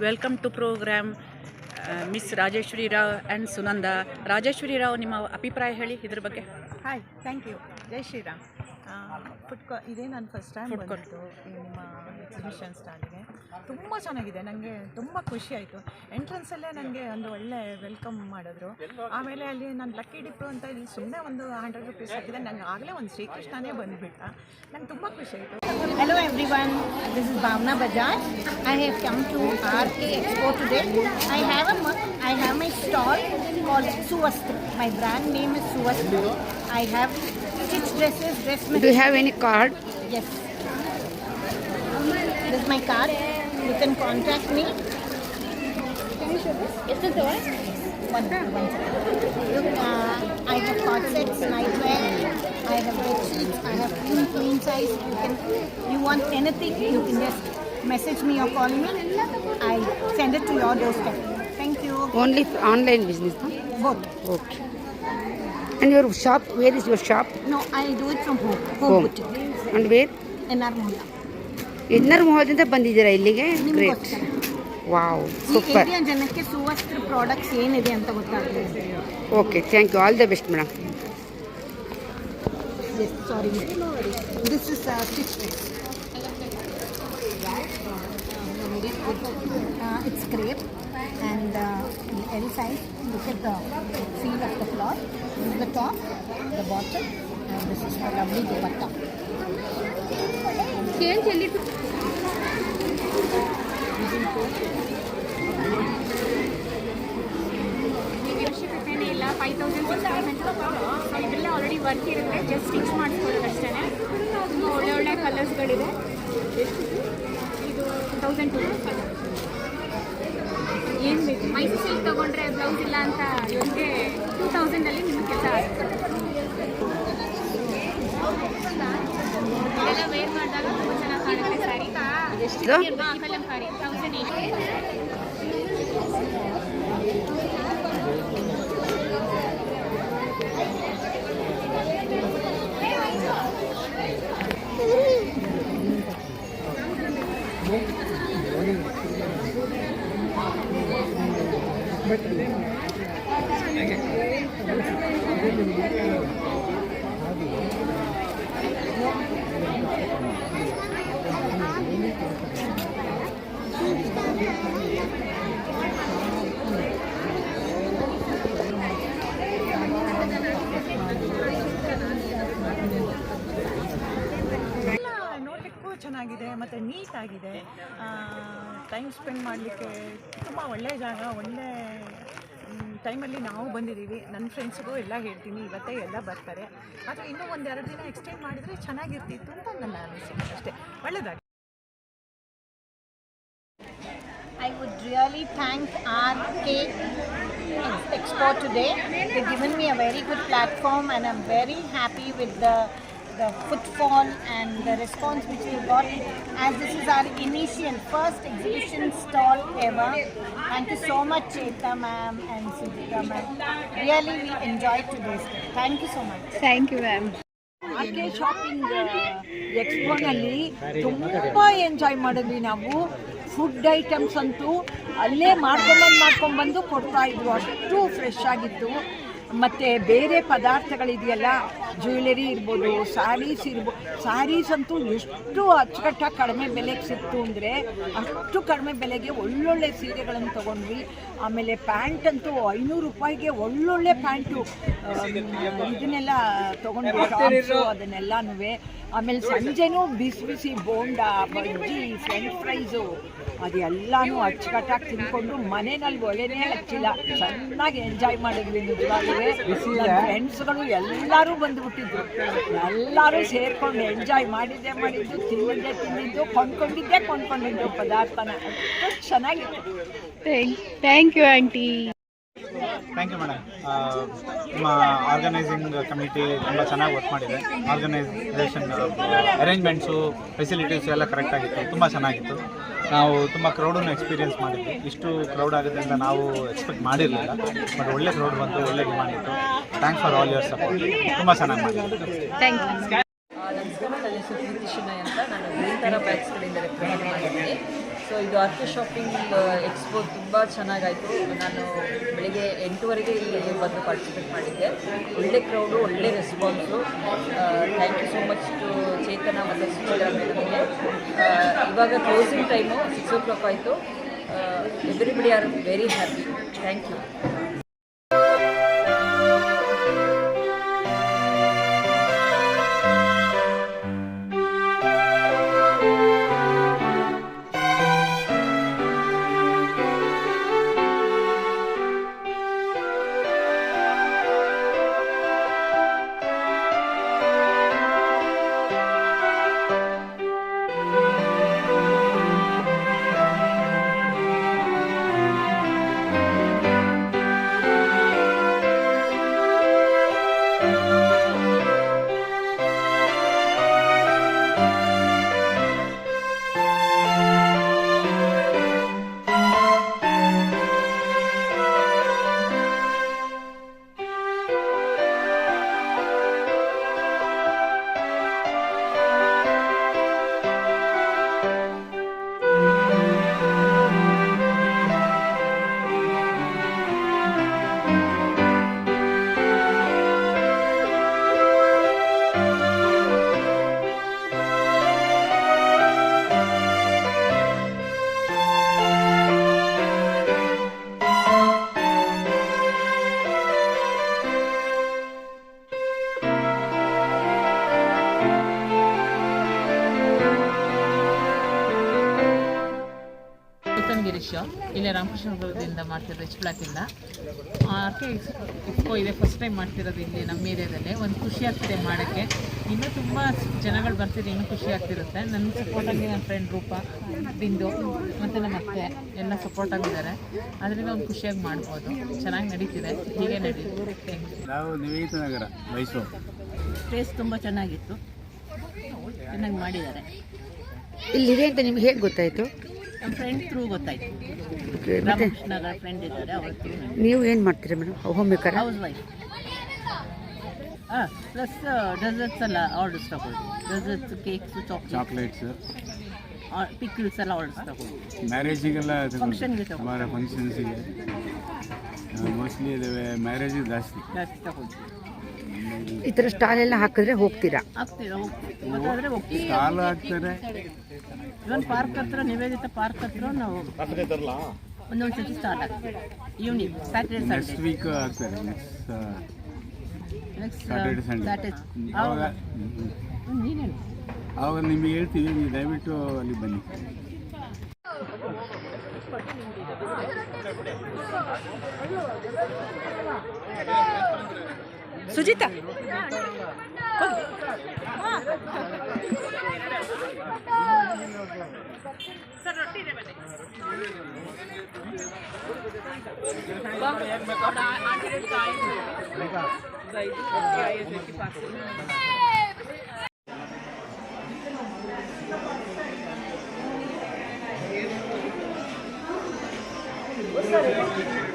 Welcome to program miss Rajeshwari Rao and Sunanda. Rajeshwari Rao, ನಿಮ್ಮ ಅಭಿಪ್ರಾಯ ಹೇಳಿ ಇದ್ರ ಬಗ್ಗೆ. Hi, thank you. ಜೈ ಶ್ರೀರಾಮ್. ಇದೇ ನಾನು ಫಸ್ಟ್ ಟೈಮ್ ಬಂದಿದ್ದು ನಿಮ್ಮ ಎಕ್ಸಿಬಿಷನ್ ಸ್ಟಾಲ್ಗೆ. ತುಂಬ ಚೆನ್ನಾಗಿದೆ. ನನಗೆ ತುಂಬ ಖುಷಿ ಆಯಿತು. ಎಂಟ್ರೆನ್ಸಲ್ಲೇ ನನಗೆ ಒಂದು ಒಳ್ಳೆ ವೆಲ್ಕಮ್ ಮಾಡಿದ್ರು. ಆಮೇಲೆ ಅಲ್ಲಿ ನಾನು ಲಕ್ಕಿ ಡಿಪ್ಪು ಅಂತ ಇಲ್ಲಿ ಸುಮ್ಮನೆ ಒಂದು 100 ರೂಪೀಸ್ ಹಾಕಿದೆ. ನನಗೆ ಆಗಲೇ ಒಂದು ಶ್ರೀಕೃಷ್ಣನೇ ಬಂದುಬಿಟ್ಟ. ನಂಗೆ ತುಂಬ ಖುಷಿ ಆಯಿತು. Hello everyone, this is Bhavna Bajaj. I have come to RK Expo today. I have my stall called Suvastra. My brand name is Suvastra. I have stitch dresses, dress material. Do you have any card? Yes. This is my card. You can contact me. Can you show this? Is this the one? One second. I have hot sets, nightwear. I have bed sheets. I have queen size. You want anything, you can just message me or call me. I send it to your doorstep. Thank you. Only online business, no? Both. Okay. And your shop, where is your shop? No, I do it from home. Boutique. And where? NR Mohalla. NR Mohalla ಬಂದಿದ್ದೀರಾ ಇಲ್ಲಿಗೆ? Great. Wow, super. ಈ area ಜನಕ್ಕೆ ಸುವಸ್ತ್ರ products ಏನಿದೆ ಅಂತ ಗೊತ್ತಾಗ್ತದೆ. Okay, thank you. All the best, madam. Yes, sorry. This is stitch dress. It's crepe and L size. Look at the feel of the cloth. This is the top, the bottom, and this is the lovely dupatta. ಇಲ್ಲ 5600 so ಇದೆಲ್ಲ already work ಇರುತ್ತೆ, just stitch ಮಾಡಿಸ್ಕೊಳ್ಳೋದು ಅಷ್ಟೇ. ತುಂಬ ಒಳ್ಳೆ ಕಲರ್ಸ್ಗಳಿದೆ. ಇದು 1200. ಏನು ಬೇಕು, Mysuru silk ತೊಗೊಂಡ್ರೆ ಬ್ಲೌಸ್ ಇಲ್ಲ ಅಂತ ನಿಮಗೆ 2000ಅಲ್ಲಿ ನಿಮಗೆ ಕೆಲಸ ಆಗುತ್ತೆ. ಇದೆಲ್ಲ ವೇರ್ ಮಾಡಿದಾಗ ತುಂಬ ಚೆನ್ನಾಗಿ ಕಾಣುತ್ತೆ ಸ್ಯಾರಿ. ಕಲಂಕಾರಿ 1800. ಚೆನ್ನಾಗಿದೆ ಮತ್ತು ನೀಟಾಗಿದೆ. ಟೈಮ್ ಸ್ಪೆಂಡ್ ಮಾಡಲಿಕ್ಕೆ ತುಂಬ ಒಳ್ಳೆಯ ಜಾಗ. ಒಳ್ಳೆ ಟೈಮಲ್ಲಿ ನಾವು ಬಂದಿದ್ದೀವಿ. ನನ್ನ ಫ್ರೆಂಡ್ಸ್ಗೂ ಎಲ್ಲ ಹೇಳ್ತೀನಿ, ಇವತ್ತೇ ಎಲ್ಲ ಬರ್ತಾರೆ. ಆದರೆ ಇನ್ನೂ 1-2 ದಿನ ಎಕ್ಸ್ಟೆಂಡ್ ಮಾಡಿದರೆ ಚೆನ್ನಾಗಿರ್ತಿತ್ತು ಅಂತ ನನ್ನ ಅನಿಸಿಕೆ ಅಷ್ಟೇ. ಒಳ್ಳೆಯದಾಗಿ. I would really thank RK Expo today. They've given me a very good platform and I'm very happy with the footfall and the response which we got, as this is our initial first exhibition stall ever. Thank you so much, Cheta ma'am and Sujita ma'am. Really we enjoyed today's day. Thank you so much. Thank you, ma'am. RK shopping ಎಕ್ಸ್ಪೋನಲ್ಲಿ ತುಂಬ enjoy ಮಾಡಿದ್ವಿ ನಾವು. Food items ಅಂತೂ ಅಲ್ಲೇ ಮಾಡ್ಕೊಂಬಂದು ಕೊಡ್ತಾಯಿದ್ರು. ಅಷ್ಟು fresh ಆಗಿತ್ತು. ಮತ್ತು ಬೇರೆ ಪದಾರ್ಥಗಳಿದೆಯಲ್ಲ, ಜ್ಯುವೆಲರಿ ಇರ್ಬೋದು, ಸ್ಯಾರೀಸ್ ಅಂತೂ ಎಷ್ಟು ಅಚ್ಚುಕಟ್ಟಾಗಿ ಕಡಿಮೆ ಬೆಲೆಗೆ ಸಿಕ್ತು ಅಂದರೆ ಅಷ್ಟು ಕಡಿಮೆ ಬೆಲೆಗೆ ಒಳ್ಳೊಳ್ಳೆ ಸೀರೆಗಳನ್ನು ತೊಗೊಂಡ್ವಿ. ಆಮೇಲೆ ಪ್ಯಾಂಟ್ ಅಂತೂ 500 ರೂಪಾಯಿಗೆ ಒಳ್ಳೊಳ್ಳೆ ಪ್ಯಾಂಟು ಇದನ್ನೆಲ್ಲ ತೊಗೊಂಡ್ವಿ, ಟಾಪ್ಸು ಅದನ್ನೆಲ್ಲನೂ. ಆಮೇಲೆ ಸಂಜೆನೂ ಬಿಸಿ ಬೋಂಡ, ಬಜ್ಜಿ, ಫ್ರೆಂಚ್ ಫ್ರೈಸು ಅದೆಲ್ಲನೂ ಅಚ್ಚುಕಟ್ಟಾಗಿ ತಿನ್ಕೊಂಡು ಮನೆಯಲ್ಲಿ ಒಲೆನೇ ಹಚ್ಚಿಲ್ಲ, ಚೆನ್ನಾಗಿ ಎಂಜಾಯ್ ಮಾಡಿದ್ವಿ. ನಿಜವಾಗ್ಲೂ ನನ್ನ ಫ್ರೆಂಡ್ಸ್ಗಳು ಎಲ್ಲರೂ ಬಂದುಬಿಟ್ಟಿದ್ರು. ಎಲ್ಲರೂ ಸೇರ್ಕೊಂಡು ಎಂಜಾಯ್ ಮಾಡಿದ್ದು, ತಿಂದಿದ್ದು, ಕೊಂಡ್ಕೊಂಡಿದ್ದು ಪದಾರ್ಥನ. ಅಷ್ಟು ಚೆನ್ನಾಗಿತ್ತು. Thank you, auntie. Thank you madam. ನಿಮ್ಮ ಆರ್ಗನೈಸಿಂಗ್ ಕಮಿಟಿ ತುಂಬ ಚೆನ್ನಾಗಿ ವರ್ಕ್ ಮಾಡಿದೆ. ಆರ್ಗನೈಸೇಷನ್ ಅರೇಂಜ್ಮೆಂಟ್ಸು, ಫೆಸಿಲಿಟೀಸು ಎಲ್ಲ ಕರೆಕ್ಟಾಗಿತ್ತು, ತುಂಬ ಚೆನ್ನಾಗಿತ್ತು. ನಾವು ತುಂಬ ಕ್ರೌಡನ್ನು ಎಕ್ಸ್ಪೀರಿಯೆನ್ಸ್ ಮಾಡಿದ್ವಿ. ಇಷ್ಟು ಕ್ರೌಡ್ ಆಗೋದ್ರಿಂದ ನಾವು ಎಕ್ಸ್ಪೆಕ್ಟ್ ಮಾಡಿರಲಿಲ್ಲ, ಬಟ್ ಒಳ್ಳೆ ಕ್ರೌಡ್ ಬಂತು, ಒಳ್ಳೆ ಡಿಮಾಂಡ್ ಇತ್ತು. Thanks for all your support. ತುಂಬ ಚೆನ್ನಾಗಿ ಮಾಡಿದ್ವಿ. Thank you. ನನ್ನ ಹೆಸರು ಪ್ರೀತಿ ಶಿನಯ್ ಅಂತ. ನಾನು ಗ್ರೀನ್ ಥರ ಬ್ಯಾಗ್ಸ್ಗಳಿಂದ ರೆಪ್ರೆಸೆಂಟ್ ಮಾಡಿದ್ದೀನಿ. ಸೊ ಸೊ ಇದು ಆರ್ಕೆ ಶಾಪಿಂಗ್ ಎಕ್ಸ್ಪೋ ತುಂಬ ಚೆನ್ನಾಗಾಯಿತು. ನಾನು ಬೆಳಿಗ್ಗೆ 8:30 ಇಲ್ಲಿ ಬಂದು ಪಾರ್ಟಿಸಿಪೇಟ್ ಮಾಡಿದ್ದೆ. ಒಳ್ಳೆ ಕ್ರೌಡು, ಒಳ್ಳೆ response. Thank you so much to Chetana ಮತ್ತು ಸುಚಿತ್ರಾ ಮೇಡಮ್ಗೆ. ಇವಾಗ ಕ್ಲೋಸಿಂಗ್ ಟೈಮು 6 o'clock ಆಯಿತು. Everybody are very happy. Thank you. Girish ಇಲ್ಲೇ ರಾಮಕೃಷ್ಣಪುರದಿಂದ ಮಾಡ್ತಿರೋದು, ರಿಚ್ ಬ್ಲಾಕಿಂದ. ಆರ್ಕೆ ಎಕ್ಸ್ಪೋ ಇದೆ, ಫಸ್ಟ್ ಟೈಮ್ ಮಾಡ್ತಿರೋದು ಇಲ್ಲಿ ನಮ್ಮ ಏರಿಯಾದಲ್ಲೇ. ಒಂದು ಖುಷಿ ಆಗ್ತಿದೆ ಮಾಡೋಕ್ಕೆ. ಇನ್ನೂ ತುಂಬ ಜನಗಳು ಬರ್ತಿದೆ, ಇನ್ನೂ ಖುಷಿ ಆಗ್ತಿರುತ್ತೆ. ನನ್ನ ಸಪೋರ್ಟಾಗಿ ನನ್ನ ಫ್ರೆಂಡ್ ರೂಪ, ಬಿಂದು ಮತ್ತು ನಮ್ಮ ಅತ್ತೆ ಎಲ್ಲ ಸಪೋರ್ಟ್ ಆಗಿದ್ದಾರೆ. ಅದರಿಂದ ಒಂದು ಖುಷಿಯಾಗಿ ಮಾಡ್ಬೋದು. ಚೆನ್ನಾಗಿ ನಡೀತಿದೆ, ಹೀಗೆ ನಡೀತಿದೆ. ನಾವು ನಿವೇದಿತ ನಗರ, ಮೈಸೂರು. ಪ್ಲೇಸ್ ತುಂಬ ಚೆನ್ನಾಗಿತ್ತು, ಚೆನ್ನಾಗಿ ಮಾಡಿದ್ದಾರೆ. ಇಲ್ಲಿದೆ ಅಂತ ನಿಮ್ಗೆ ಹೇಗೆ ಗೊತ್ತಾಯಿತು? ನಮ್ಮ ಫ್ರೆಂಡ್ ಥ್ರೂ ಗೊತ್ತಾಯ್ತು. ಮತ್ತೆ ರಾಮಕೃಷ್ಣನಗರ ಫ್ರೆಂಡ್ ಇದ್ದಾರೆ, ಅವ್ರ ಥ್ರೂ. ನೀವು ಏನು ಮಾಡ್ತೀರಾ madam? Home maker? House wife. Plus deserts ಎಲ್ಲ ಆರ್ಡರ್ಸ್ ತಗೊಳ್ಳಿ. ಡೆಸರ್ಟ್ಸ್, ಕೇಕ್ಸು, ಚಾಕ್ಲೇಟ್ಸ್, ಪಿಕ್ಲ್ಸ್ ಎಲ್ಲ ಆರ್ಡರ್ಸ್ ತಗೊಳ್ಳಿ. ಮ್ಯಾರೇಜಿಗೆಲ್ಲ ಫಂಕ್ಷನ್ಗೆ ತಗೊಳ್ಳಿ. ಸುಮಾರು ಫಂಕ್ಷನ್ಸಿಗೆ ಮೋಸ್ಟ್ಲಿ ಇದಾವೆ, ಮ್ಯಾರೇಜಿಗೆ ಜಾಸ್ತಿ ತಗೊಳ್ಳಿ. ಈ ಥರ ಸ್ಟಾಲ್ ಎಲ್ಲ ಹಾಕಿದ್ರೆ ಹೋಗ್ತೀರಾ? ಹೋಗ್ತೀವಿ. ಗೊತ್ತಾದರೆ ಹೋಗ್ತೀವಿ. ಸ್ಟಾಲ್ ಹಾಕ್ತಾರೆ. ಇವನ್ ಪಾರ್ಕ್ ಹತ್ರ, ನಿವೇದಿತ ಪಾರ್ಕ್ ಹತ್ರ ನಾವು ಒಂದೊಂದು ಸತಿ ಸ್ಟಾರ್ಟ್ ಆಗ್ತೀವಿ. ಈವ್ನಿಂಗ್ ಸ್ಯಾಟರ್ಡೆ ನೆಕ್ಸ್ಟ್ ವೀಕ್ ಹಾಕ್ತಾರೆ. ನೆಕ್ಸ್ಟ್ ಸ್ಯಾಟರ್ಡೆ ಸಂಡೇ ನೀನೇನು ಆವಾಗ ನಿಮಗೆ ಹೇಳ್ತೀವಿ, ನೀವು ದಯವಿಟ್ಟು ಅಲ್ಲಿ ಬನ್ನಿ. ಸುಜಿತಾ ಸರ್, ರೊಟ್ಟಿ ಇದೆ ಬನ್ನಿ. ಸರಿ